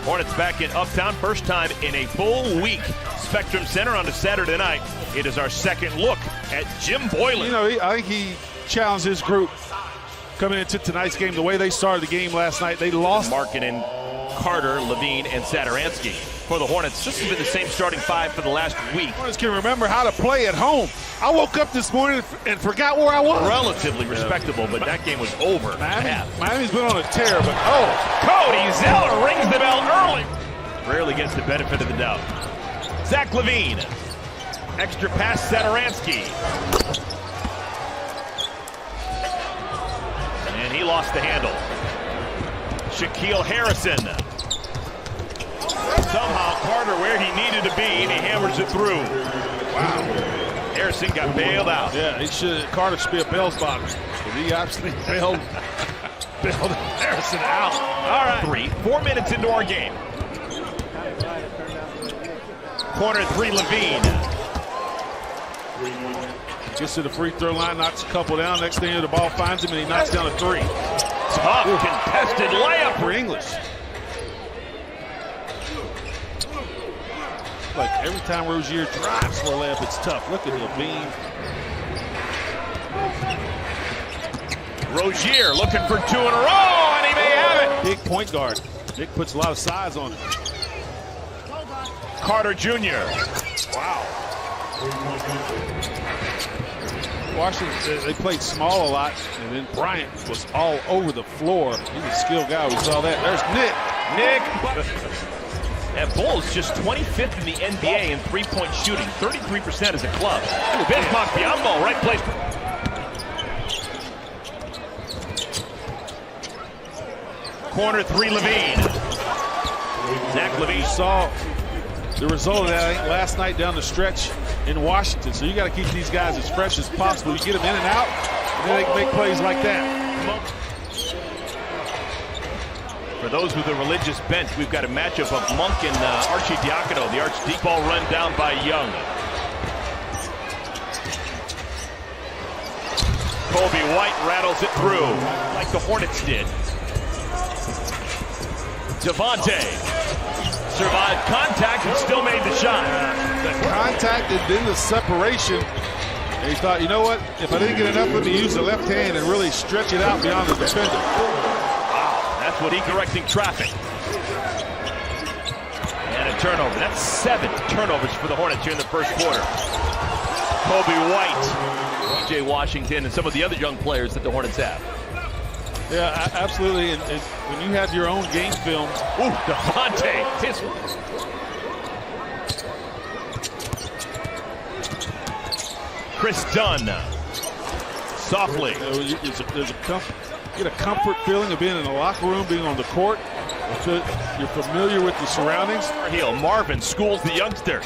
Hornets back in Uptown, first time in a full week. Spectrum Center on a Saturday night. It is our second look at Jim Boylan. You know, I think he challenged his group coming into tonight's game. The way they started the game last night, they lost. Markkanen, Carter, Levine, and Saturansky. For the Hornets, this has been the same starting five for the last week. Hornets can remember how to play at home. I woke up this morning and forgot where I was. Relatively respectable, but that game was over. Miami's been on a tear, but Cody Zeller rings the bell early. Rarely gets the benefit of the doubt. Zach Levine. Extra pass, Saturansky. And he lost the handle. Shaquille Harrison. Somehow Carter where he needed to be, and he hammers it through. Wow. Harrison got bailed out. Yeah, Carter should be a bail spotter. He absolutely bailed Harrison out. All right. 4 minutes into our game. Corner three, Levine. Gets to the free throw line, knocks a couple down. Next thing the ball finds him, and he knocks down a three. Tough contested layup for English. Like every time Rozier drives for a layup, it's tough. Look at Levine. Rozier looking for two in a row, and he may have it. Big point guard. Nick puts a lot of size on it. Carter Jr. Wow. Washington, they played small a lot, and then Bryant was all over the floor. He's a skilled guy. We saw that. There's Nick. And Bulls just 25th in the NBA in three-point shooting, 33% as a club. Bismarck Biyombo, right place. Corner three, Levine. Zach Levine. Saw the result of that, I think, last night down the stretch in Washington. So you got to keep these guys as fresh as possible. You get them in and out, and then they can make plays like that. For those with a religious bent, we've got a matchup of Monk and Arcidiacono. The Archdeep ball run down by Young. Kobe White rattles it through like the Hornets did. Devontae survived contact and still made the shot. The contact and then the separation. And he thought, you know what? If I didn't get enough, let me use the left hand and really stretch it out beyond the defender. That's what he correcting traffic. And a turnover. That's 7 turnovers for the Hornets here in the first quarter. Kobe White, P.J. Washington, and some of the other young players that the Hornets have. Yeah, absolutely. And when you have your own game film. Ooh, Devontae. Chris Dunn. Softly. Get a comfort feeling of being in the locker room, being on the court. You're familiar with the surroundings. Heel Marvin schools the youngster.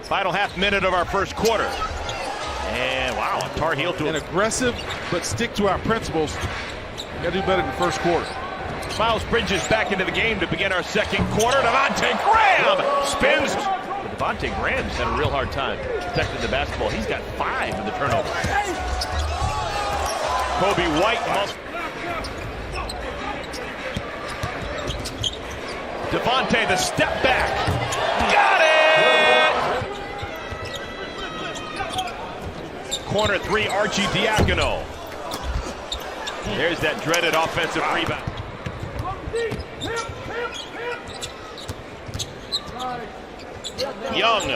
Final half minute of our first quarter. And wow, Tar Heel to an aggressive, but stick to our principles. Got to do better in the first quarter. Miles Bridges back into the game to begin our second quarter. Devontae Graham spins. But Devontae Graham's had a real hard time protecting the basketball. He's got 5 in the turnover. Kobe White. Devontae, the step back. Got it! Corner three, Arcidiacono. There's that dreaded offensive rebound. Young.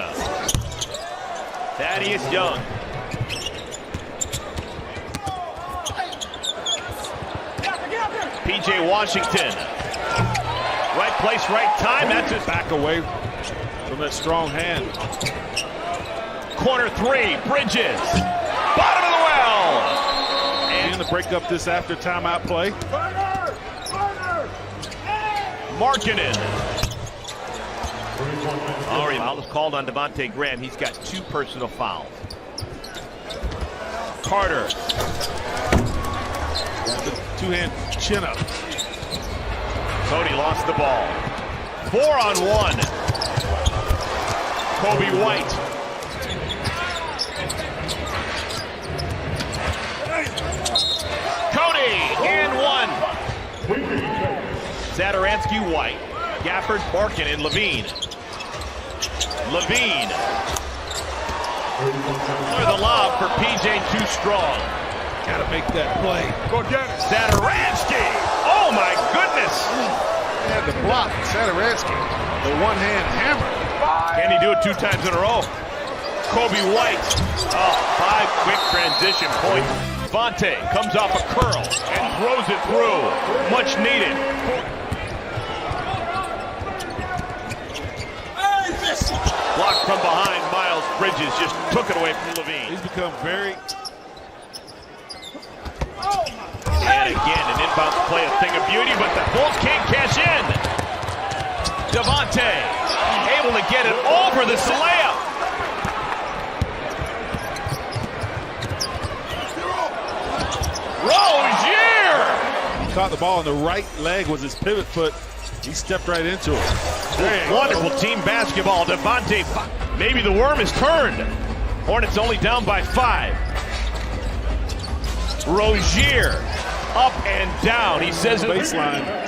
Thaddeus Young. P.J. Washington. Right place, right time. That's his back away from that strong hand. Corner three, Bridges. Bottom of the well. And to break up this after timeout play. Markkanen. All right, foul is called on Devontae Graham. He's got 2 personal fouls. Carter. Two-hand chin up. Cody lost the ball. 4-on-1. Kobe White. Cody and 1. Satoransky, White, Gafford, Barkin, and Levine. Levine. The lob for PJ too strong. Got to make that play. Go get it. Satoransky. Oh my goodness. He had the block. Satoransky, the one-hand hammer. Can he do it 2 times in a row? Kobe White. Oh, 5 quick transition points. Devontae comes off a curl and throws it through. Much needed. Blocked from behind. Miles Bridges just took it away from Levine. He's become very... And again, an inbound play, a thing of beauty, but the Bulls can't cash in. Devontae able to get it over the layup. Rozier! He caught the ball on the right leg was his pivot foot. He stepped right into it. Wonderful team basketball. Devontae, maybe the worm is turned. Hornets only down by 5. Rozier, up and down. He says it. Baseline.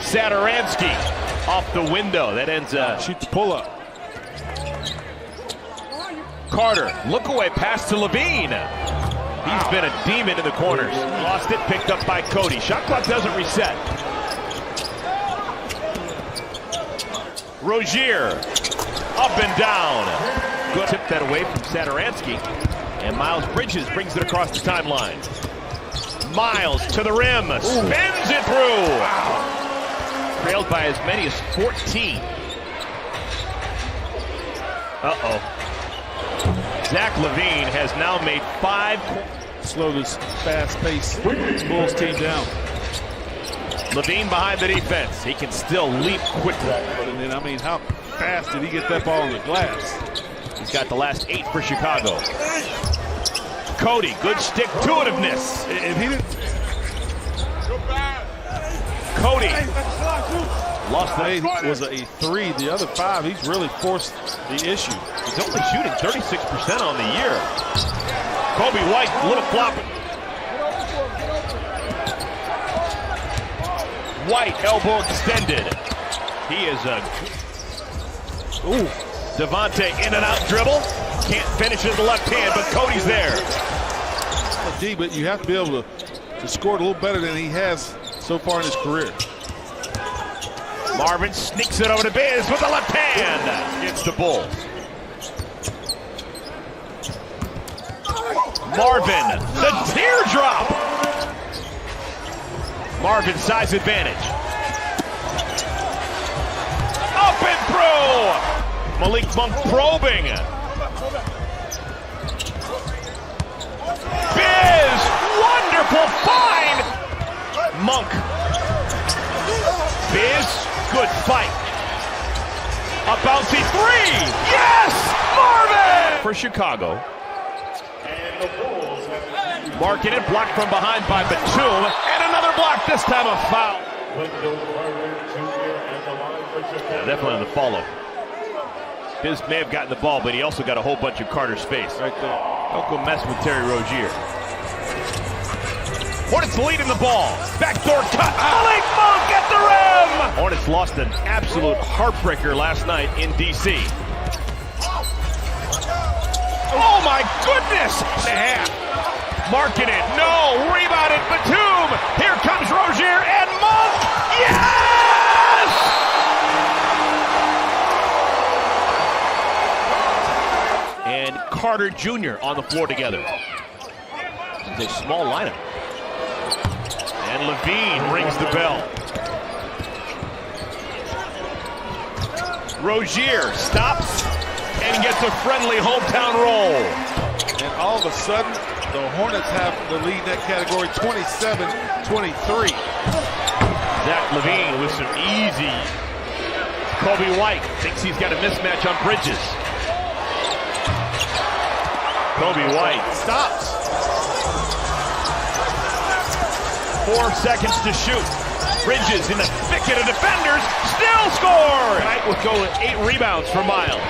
Satoransky off the window. That ends Shoot the pull-up. Carter, look away, pass to Levine. He's been a demon in the corners. Lost it, picked up by Cody. Shot clock doesn't reset. Rozier, up and down. Good. Tip that away from Satoransky. And Miles Bridges brings it across the timeline. Miles to the rim, spins it through. Wow. Trailed by as many as 14. Uh-oh. Zach Levine has now made 5. Slow this fast-paced Bulls team down. Levine behind the defense. He can still leap quickly. And then, I mean, how fast did he get that ball on the glass? He's got the last 8 for Chicago. Cody, good stick-to-itiveness. If he didn't... Cody. Lost the 8 was a 3. The other 5, he's really forced the issue. He's only shooting 36% on the year. Kobe White, little flop. White, elbow extended. He is a... Ooh. Devontae in and out dribble. Can't finish with the left hand, but Cody's there. D, but you have to be able to score it a little better than he has so far in his career. Marvin sneaks it over to Biz with the left hand. Against the Bulls. Marvin, the teardrop. Marvin, size advantage. Up and through. Malik Monk probing. Biz, wonderful find. Monk. Biz, good fight. A bouncy 3. Yes, Marvin! For Chicago. Marking it, blocked from behind by Batum, and another block, this time a foul. Definitely on the follow. Biz may have gotten the ball, but he also got a whole bunch of Carter's space. Right there. Don't go mess with Terry Rozier. Hornets leading the ball. Backdoor cut. Malik Monk at the rim! Hornets lost an absolute heartbreaker last night in D.C. Oh my goodness! Marking it. No. Rebounded. Batum. Here comes Rozier and Monk. Yes! And Carter Jr. on the floor together. It's a small lineup. And Levine rings the bell. Rozier stops and gets a friendly hometown roll. And all of a sudden, the Hornets have the lead in that category, 27-23. Zach Levine with some easy. Kobe White thinks he's got a mismatch on Bridges. Kobe White stops. 4 seconds to shoot. Bridges in the thicket of defenders, still score! White will go with 8 rebounds for Miles.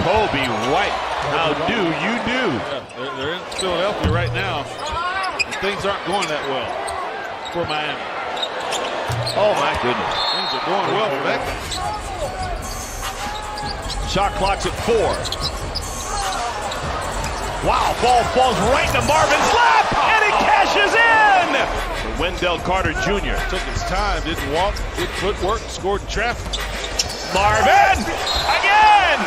Kobe White How do you do? Yeah, they're in Philadelphia right now, and things aren't going that well for Miami. Oh, my goodness. Things are going well for that guy. Shot clock's at 4. Wow, ball falls right into Marvin's lap, and he cashes in! Wendell Carter Jr. Took his time, didn't walk, did footwork, scored in traffic. Marvin! Again!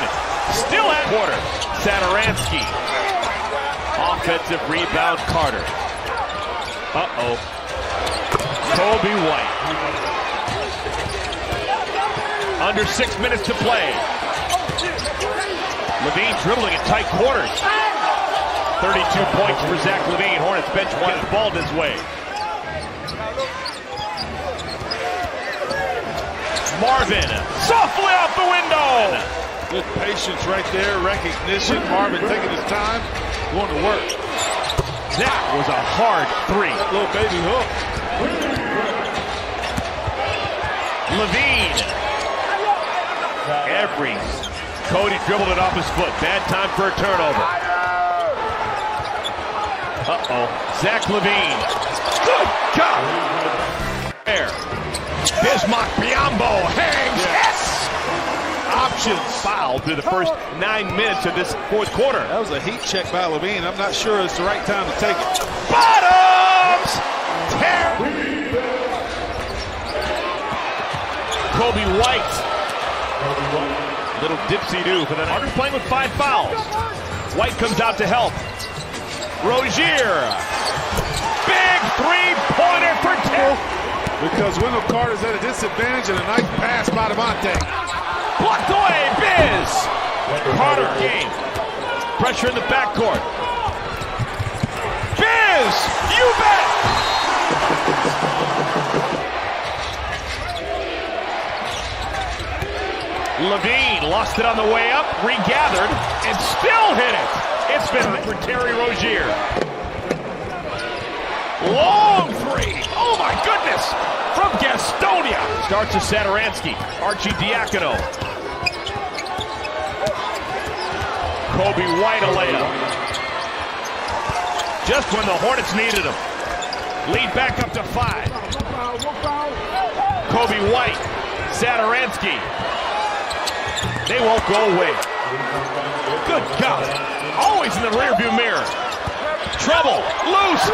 Still at quarter. Saturansky. Offensive rebound, Carter. Uh-oh. Kobe White. Under 6 minutes to play. Levine dribbling in tight quarters. 32 points for Zach Levine. Hornets bench one ball this way. Marvin, softly off the window. Good patience right there, recognition. Marvin taking his time, going to work. That was a hard 3. That little baby hook. Levine. Cody dribbled it off his foot. Bad time for a turnover. Uh-oh. Zach Levine. Good God. There. Bismarck Biyombo hangs. Yes! Options. Foul through the first 9 minutes of this fourth quarter. That was a heat check by Levine. I'm not sure it's the right time to take it. Bottoms! Kobe White. Little dipsy-do for the Hornets playing with 5 fouls. White comes out to help. Rozier. Big three-pointer for 10. Because Wendell Carter's at a disadvantage and a nice pass by Devontae. Blocked away, Biz. Carter game. Pressure in the backcourt. Biz, you bet. Levine lost it on the way up, regathered, and still hit it. It's been for Terry Rozier. Long 3. Oh my goodness. From Gastonia. Starts with Saturansky. Archie Diacono. Kobe White a layup. Just when the Hornets needed him. Lead back up to 5. Kobe White. Saturansky. They won't go away. Good God. Always in the rearview mirror. Trouble. Loose.